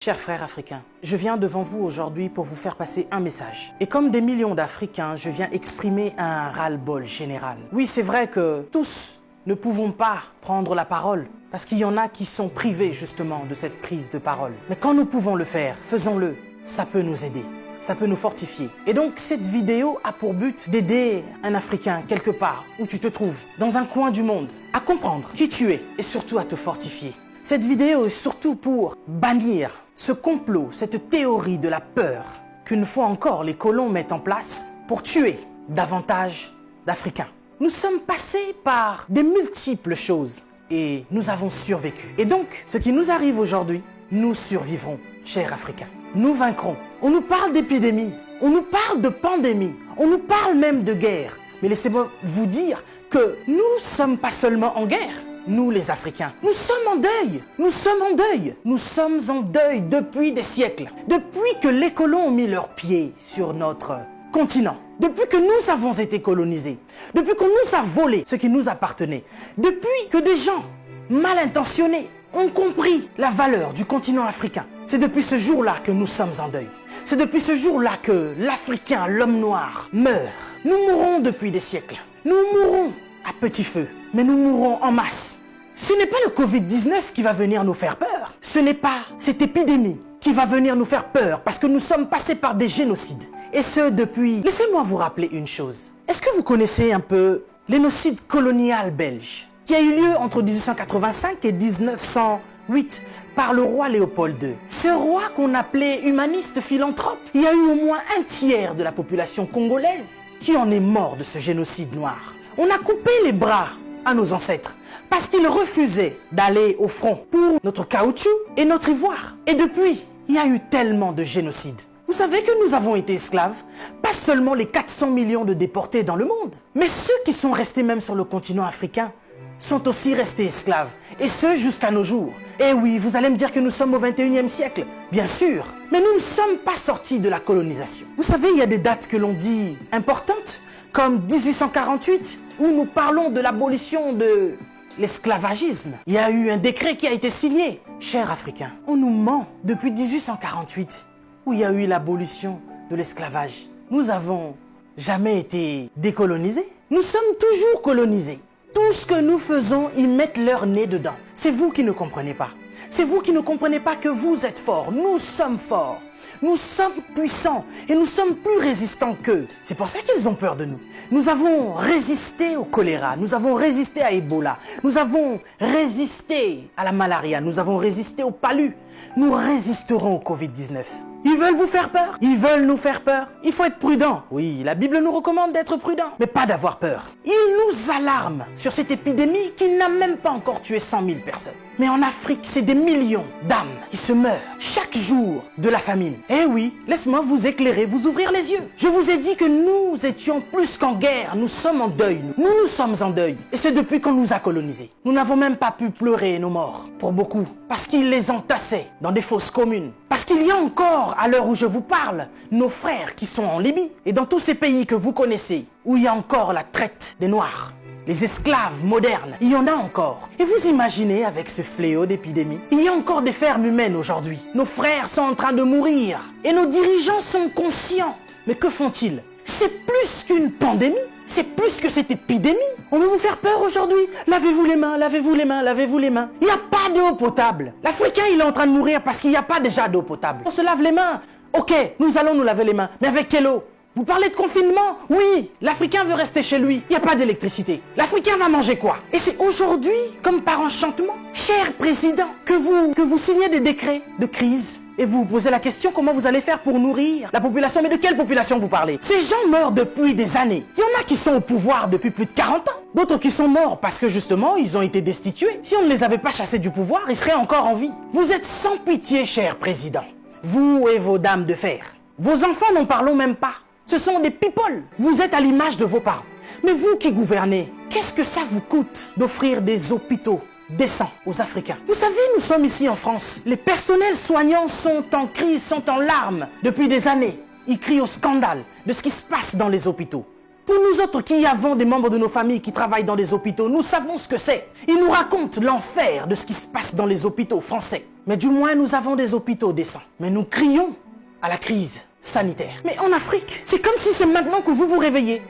Chers frères africains, je viens devant vous aujourd'hui pour vous faire passer un message. Et comme des millions d'Africains, je viens exprimer un ras-le-bol général. Oui, c'est vrai que tous ne pouvons pas prendre la parole, parce qu'il y en a qui sont privés justement de cette prise de parole. Mais quand nous pouvons le faire, faisons-le. Ça peut nous aider. Ça peut nous fortifier. Et donc cette vidéo a pour but d'aider un Africain quelque part où tu te trouves, dans un coin du monde, à comprendre qui tu es et surtout à te fortifier. Cette vidéo est surtout pour bannir ce complot, cette théorie de la peur qu'une fois encore les colons mettent en place pour tuer davantage d'Africains. Nous sommes passés par des multiples choses et nous avons survécu. Et donc, ce qui nous arrive aujourd'hui, nous survivrons, chers Africains. Nous vaincrons. On nous parle d'épidémie, on nous parle de pandémie, on nous parle même de guerre. Mais laissez-moi vous dire que nous ne sommes pas seulement en guerre. Nous les Africains, nous sommes en deuil, nous sommes en deuil, nous sommes en deuil depuis des siècles, depuis que les colons ont mis leurs pieds sur notre continent, depuis que nous avons été colonisés, depuis qu'on nous a volé ce qui nous appartenait, depuis que des gens mal intentionnés ont compris la valeur du continent africain. C'est depuis ce jour-là que nous sommes en deuil. C'est depuis ce jour-là que l'Africain, l'homme noir, meurt. Nous mourrons depuis des siècles. Nous mourrons à petit feu, mais nous mourrons en masse. Ce n'est pas le Covid-19 qui va venir nous faire peur. Ce n'est pas cette épidémie qui va venir nous faire peur parce que nous sommes passés par des génocides. Et ce depuis... Laissez-moi vous rappeler une chose. Est-ce que vous connaissez un peu l'énocide colonial belge qui a eu lieu entre 1885 et 1908 par le roi Léopold II. Ce roi qu'on appelait humaniste philanthrope, il y a eu au moins un tiers de la population congolaise qui en est mort de ce génocide noir. On a coupé les bras à nos ancêtres parce qu'ils refusaient d'aller au front pour notre caoutchouc et notre ivoire. Et depuis, il y a eu tellement de génocides. Vous savez que nous avons été esclaves, pas seulement les 400 millions de déportés dans le monde, mais ceux qui sont restés même sur le continent africain sont aussi restés esclaves, et ce jusqu'à nos jours. Et oui, vous allez me dire que nous sommes au 21e siècle, bien sûr, mais nous ne sommes pas sortis de la colonisation. Vous savez, il y a des dates que l'on dit importantes, comme 1848, où nous parlons de l'abolition de l'esclavagisme. Il y a eu un décret qui a été signé. Chers Africains, on nous ment depuis 1848, où il y a eu l'abolition de l'esclavage. Nous avons jamais été décolonisés. Nous sommes toujours colonisés. Tout ce que nous faisons, ils mettent leur nez dedans. C'est vous qui ne comprenez pas. C'est vous qui ne comprenez pas que vous êtes forts. Nous sommes forts. Nous sommes puissants et nous sommes plus résistants qu'eux. C'est pour ça qu'ils ont peur de nous. Nous avons résisté au choléra, nous avons résisté à Ebola, nous avons résisté à la malaria, nous avons résisté au palu. Nous résisterons au Covid-19. Ils veulent vous faire peur? Ils veulent nous faire peur? Il faut être prudent. Oui, la Bible nous recommande d'être prudent, mais pas d'avoir peur. Ils nous alarment sur cette épidémie qui n'a même pas encore tué 100 000 personnes. Mais en Afrique, c'est des millions d'âmes qui se meurent chaque jour de la famine. Eh oui, laisse-moi vous éclairer, vous ouvrir les yeux. Je vous ai dit que nous étions plus qu'en guerre, nous sommes en deuil. Nous sommes en deuil. Et c'est depuis qu'on nous a colonisés. Nous n'avons même pas pu pleurer nos morts, pour beaucoup, parce qu'ils les entassaient dans des fosses communes. Parce qu'il y a encore, à l'heure où je vous parle, nos frères qui sont en Libye et dans tous ces pays que vous connaissez, où il y a encore la traite des Noirs. Les esclaves modernes, il y en a encore. Et vous imaginez avec ce fléau d'épidémie, il y a encore des fermes humaines aujourd'hui. Nos frères sont en train de mourir et nos dirigeants sont conscients. Mais que font-ils? C'est plus qu'une pandémie, c'est plus que cette épidémie. On veut vous faire peur aujourd'hui. Lavez-vous les mains, lavez-vous les mains, lavez-vous les mains. Il n'y a pas d'eau potable. L'Africain, il est en train de mourir parce qu'il n'y a pas déjà d'eau potable. On se lave les mains. Ok, nous allons nous laver les mains. Mais avec quelle eau? Vous parlez de confinement? Oui, l'Africain veut rester chez lui. Il n'y a pas d'électricité. L'Africain va manger quoi? Et c'est aujourd'hui, comme par enchantement, cher président, que vous signez des décrets de crise. Et vous vous posez la question, comment vous allez faire pour nourrir la population? Mais de quelle population vous parlez? Ces gens meurent depuis des années. Il y en a qui sont au pouvoir depuis plus de 40 ans. D'autres qui sont morts parce que justement, ils ont été destitués. Si on ne les avait pas chassés du pouvoir, ils seraient encore en vie. Vous êtes sans pitié, cher président. Vous et vos dames de fer. Vos enfants, n'en parlons même pas. Ce sont des people. Vous êtes à l'image de vos parents. Mais vous qui gouvernez, qu'est-ce que ça vous coûte d'offrir des hôpitaux décents aux Africains? Vous savez, nous sommes ici en France. Les personnels soignants sont en crise, sont en larmes depuis des années. Ils crient au scandale de ce qui se passe dans les hôpitaux. Pour nous autres qui avons des membres de nos familles qui travaillent dans des hôpitaux, nous savons ce que c'est. Ils nous racontent l'enfer de ce qui se passe dans les hôpitaux français. Mais du moins, nous avons des hôpitaux décents. Mais nous crions à la crise sanitaire. Mais en Afrique, c'est comme si c'est maintenant que vous vous réveillez.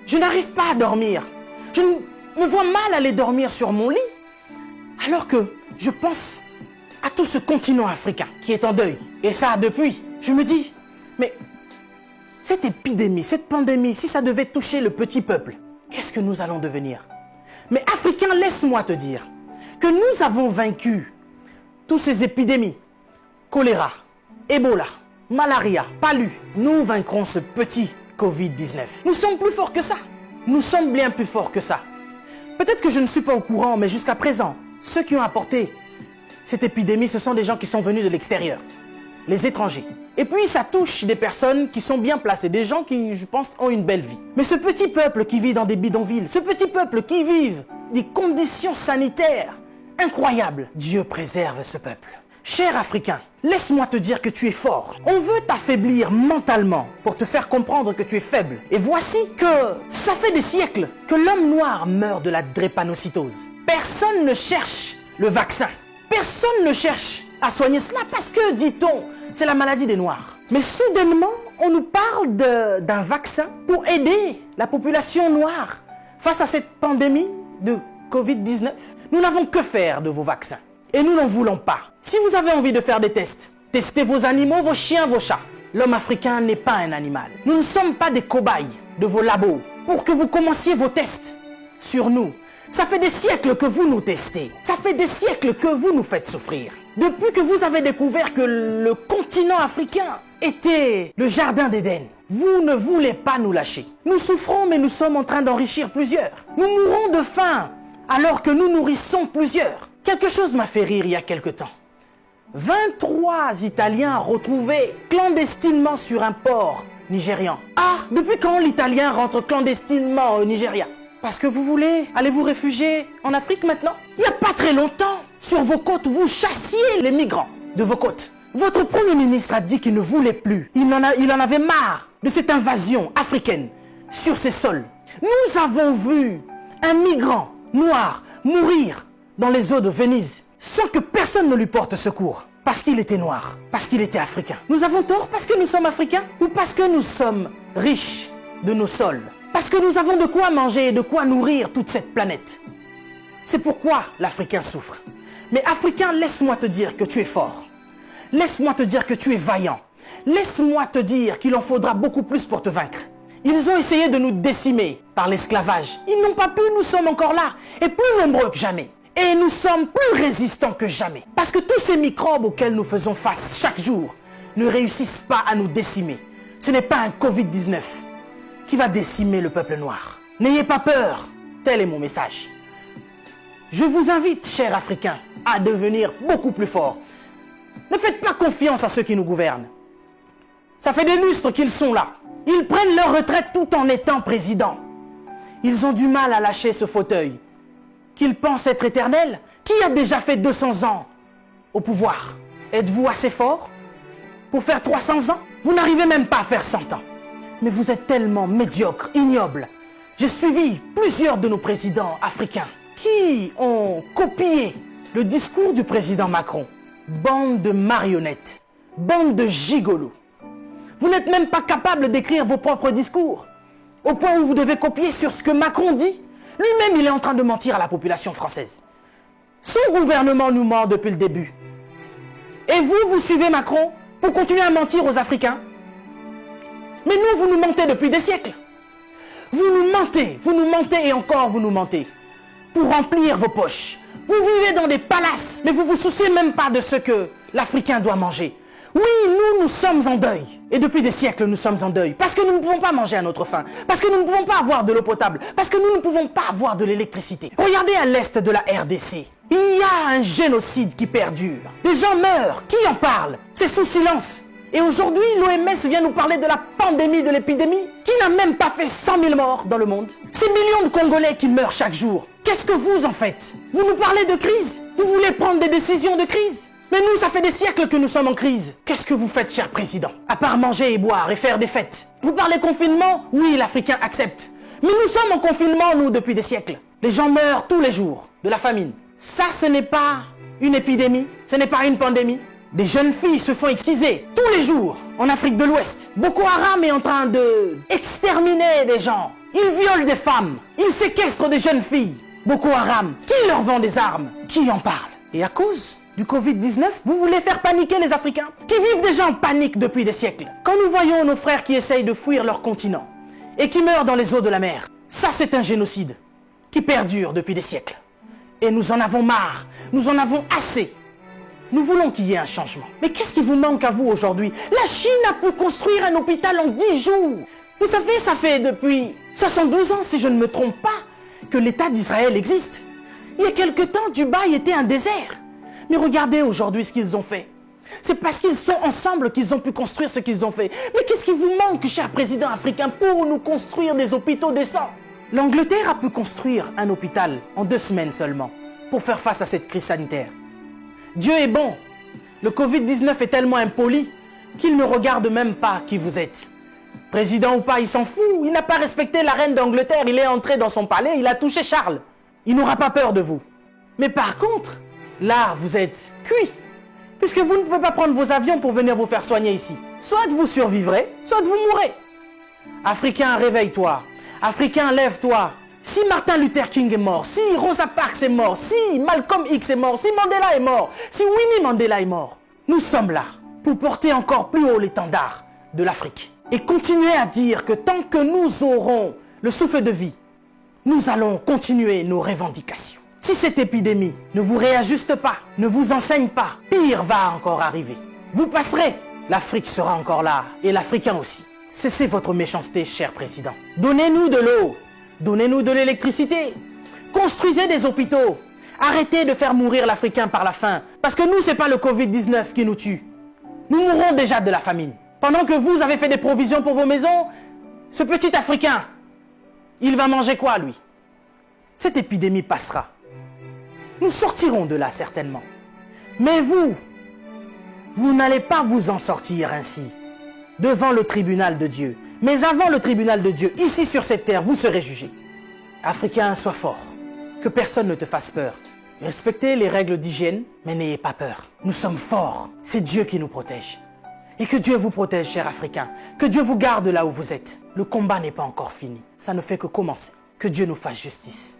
Je n'arrive pas à dormir. Je me vois mal aller dormir sur mon lit. Alors que je pense à tout ce continent africain qui est en deuil. Et ça depuis. Je me dis, mais cette épidémie, cette pandémie, si ça devait toucher le petit peuple, qu'est-ce que nous allons devenir? Mais Africains, laisse-moi te dire que nous avons vaincu toutes ces épidémies. Choléra, Ebola, malaria, palu. Nous vaincrons ce petit Covid-19. Nous sommes plus forts que ça. Nous sommes bien plus forts que ça. Peut-être que je ne suis pas au courant, mais jusqu'à présent, ceux qui ont apporté cette épidémie, ce sont des gens qui sont venus de l'extérieur, les étrangers. Et puis ça touche des personnes qui sont bien placées, des gens qui, je pense, ont une belle vie. Mais ce petit peuple qui vit dans des bidonvilles, ce petit peuple qui vit des conditions sanitaires incroyables, Dieu préserve ce peuple. Cher Africain, laisse-moi te dire que tu es fort. On veut t'affaiblir mentalement pour te faire comprendre que tu es faible. Et voici que ça fait des siècles que l'homme noir meurt de la drépanocytose. Personne ne cherche le vaccin. Personne ne cherche à soigner cela parce que, dit-on, c'est la maladie des Noirs. Mais soudainement, on nous parle d'un vaccin pour aider la population noire face à cette pandémie de Covid-19. Nous n'avons que faire de vos vaccins. Et nous n'en voulons pas. Si vous avez envie de faire des tests, testez vos animaux, vos chiens, vos chats. L'homme africain n'est pas un animal. Nous ne sommes pas des cobayes de vos labos pour que vous commenciez vos tests sur nous. Ça fait des siècles que vous nous testez. Ça fait des siècles que vous nous faites souffrir. Depuis que vous avez découvert que le continent africain était le jardin d'Éden, vous ne voulez pas nous lâcher. Nous souffrons, mais nous sommes en train d'enrichir plusieurs. Nous mourons de faim alors que nous nourrissons plusieurs. Quelque chose m'a fait rire il y a quelque temps. 23 Italiens retrouvés clandestinement sur un port nigérian. Ah, depuis quand l'Italien rentre clandestinement au Nigeria? Parce que vous voulez aller vous réfugier en Afrique maintenant? Il n'y a pas très longtemps, sur vos côtes, vous chassiez les migrants de vos côtes. Votre Premier ministre a dit qu'il ne voulait plus. Il en avait marre de cette invasion africaine sur ses sols. Nous avons vu un migrant noir mourir dans les eaux de Venise sans que personne ne lui porte secours. Parce qu'il était noir, parce qu'il était africain. Nous avons tort parce que nous sommes africains ou parce que nous sommes riches de nos sols? Parce que nous avons de quoi manger et de quoi nourrir toute cette planète. C'est pourquoi l'Africain souffre. Mais Africain, laisse-moi te dire que tu es fort. Laisse-moi te dire que tu es vaillant. Laisse-moi te dire qu'il en faudra beaucoup plus pour te vaincre. Ils ont essayé de nous décimer par l'esclavage. Ils n'ont pas pu, nous sommes encore là, et plus nombreux que jamais. Et nous sommes plus résistants que jamais. Parce que tous ces microbes auxquels nous faisons face chaque jour ne réussissent pas à nous décimer. Ce n'est pas un Covid-19 qui va décimer le peuple noir. N'ayez pas peur, tel est mon message. Je vous invite, chers Africains, à devenir beaucoup plus forts. Ne faites pas confiance à ceux qui nous gouvernent. Ça fait des lustres qu'ils sont là. Ils prennent leur retraite tout en étant présidents. Ils ont du mal à lâcher ce fauteuil qu'ils pensent être éternel. Qui a déjà fait 200 ans au pouvoir? Êtes-vous assez fort pour faire 300 ans? Vous n'arrivez même pas à faire 100 ans. Mais vous êtes tellement médiocre, ignoble. J'ai suivi plusieurs de nos présidents africains qui ont copié le discours du président Macron. Bande de marionnettes, bande de gigolos. Vous n'êtes même pas capable d'écrire vos propres discours, au point où vous devez copier sur ce que Macron dit. Lui-même, il est en train de mentir à la population française. Son gouvernement nous ment depuis le début. Et vous, vous suivez Macron pour continuer à mentir aux Africains? Mais nous, vous nous mentez depuis des siècles. Vous nous mentez et encore vous nous mentez. Pour remplir vos poches. Vous vivez dans des palaces, mais vous vous souciez même pas de ce que l'Africain doit manger. Oui, nous sommes en deuil. Et depuis des siècles, nous sommes en deuil. Parce que nous ne pouvons pas manger à notre faim. Parce que nous ne pouvons pas avoir de l'eau potable. Parce que nous ne pouvons pas avoir de l'électricité. Regardez à l'est de la RDC. Il y a un génocide qui perdure. Des gens meurent. Qui en parle? C'est sous silence. Et aujourd'hui, l'OMS vient nous parler de la pandémie, de l'épidémie, qui n'a même pas fait 100 000 morts dans le monde. Ces millions de Congolais qui meurent chaque jour. Qu'est-ce que vous en faites? Vous nous parlez de crise? Vous voulez prendre des décisions de crise? Mais nous, ça fait des siècles que nous sommes en crise. Qu'est-ce que vous faites, cher président? À part manger et boire et faire des fêtes. Vous parlez confinement? Oui, l'Africain accepte. Mais nous sommes en confinement, nous, depuis des siècles. Les gens meurent tous les jours de la famine. Ça, ce n'est pas une épidémie, ce n'est pas une pandémie. Des jeunes filles se font exciser tous les jours en Afrique de l'Ouest. Boko Haram est en train de exterminer des gens. Ils violent des femmes, ils séquestrent des jeunes filles. Boko Haram, qui leur vend des armes? Qui en parle? Et à cause du Covid-19, vous voulez faire paniquer les Africains qui vivent déjà en panique depuis des siècles. Quand nous voyons nos frères qui essayent de fuir leur continent et qui meurent dans les eaux de la mer, ça c'est un génocide qui perdure depuis des siècles. Et nous en avons marre, nous en avons assez. Nous voulons qu'il y ait un changement. Mais qu'est-ce qui vous manque à vous aujourd'hui? La Chine a pu construire un hôpital en 10 jours. Vous savez, ça fait depuis 72 ans, si je ne me trompe pas, que l'État d'Israël existe. Il y a quelque temps, Dubaï était un désert. Mais regardez aujourd'hui ce qu'ils ont fait. C'est parce qu'ils sont ensemble qu'ils ont pu construire ce qu'ils ont fait. Mais qu'est-ce qui vous manque, cher président africain, pour nous construire des hôpitaux décents? L'Angleterre a pu construire un hôpital en 2 semaines seulement pour faire face à cette crise sanitaire. Dieu est bon. Le Covid-19 est tellement impoli qu'il ne regarde même pas qui vous êtes. Président ou pas, il s'en fout. Il n'a pas respecté la reine d'Angleterre. Il est entré dans son palais, il a touché Charles. Il n'aura pas peur de vous. Mais par contre, là, vous êtes cuit. Puisque vous ne pouvez pas prendre vos avions pour venir vous faire soigner ici. Soit vous survivrez, soit vous mourrez. Africain, réveille-toi. Africain, lève-toi. Si Martin Luther King est mort, si Rosa Parks est mort, si Malcolm X est mort, si Mandela est mort, si Winnie Mandela est mort, nous sommes là pour porter encore plus haut l'étendard de l'Afrique. Et continuer à dire que tant que nous aurons le souffle de vie, nous allons continuer nos revendications. Si cette épidémie ne vous réajuste pas, ne vous enseigne pas, pire va encore arriver. Vous passerez, l'Afrique sera encore là, et l'Africain aussi. Cessez votre méchanceté, cher président. Donnez-nous de l'eau, donnez-nous de l'électricité, construisez des hôpitaux, arrêtez de faire mourir l'Africain par la faim, parce que nous, c'est pas le Covid-19 qui nous tue. Nous mourrons déjà de la famine. Pendant que vous avez fait des provisions pour vos maisons, ce petit Africain, il va manger quoi, lui? Cette épidémie passera. Nous sortirons de là, certainement. Mais vous n'allez pas vous en sortir ainsi, devant le tribunal de Dieu. Mais avant le tribunal de Dieu, ici sur cette terre, vous serez jugés. Africain, sois fort. Que personne ne te fasse peur. Respectez les règles d'hygiène, mais n'ayez pas peur. Nous sommes forts. C'est Dieu qui nous protège. Et que Dieu vous protège, cher Africain. Que Dieu vous garde là où vous êtes. Le combat n'est pas encore fini. Ça ne fait que commencer. Que Dieu nous fasse justice.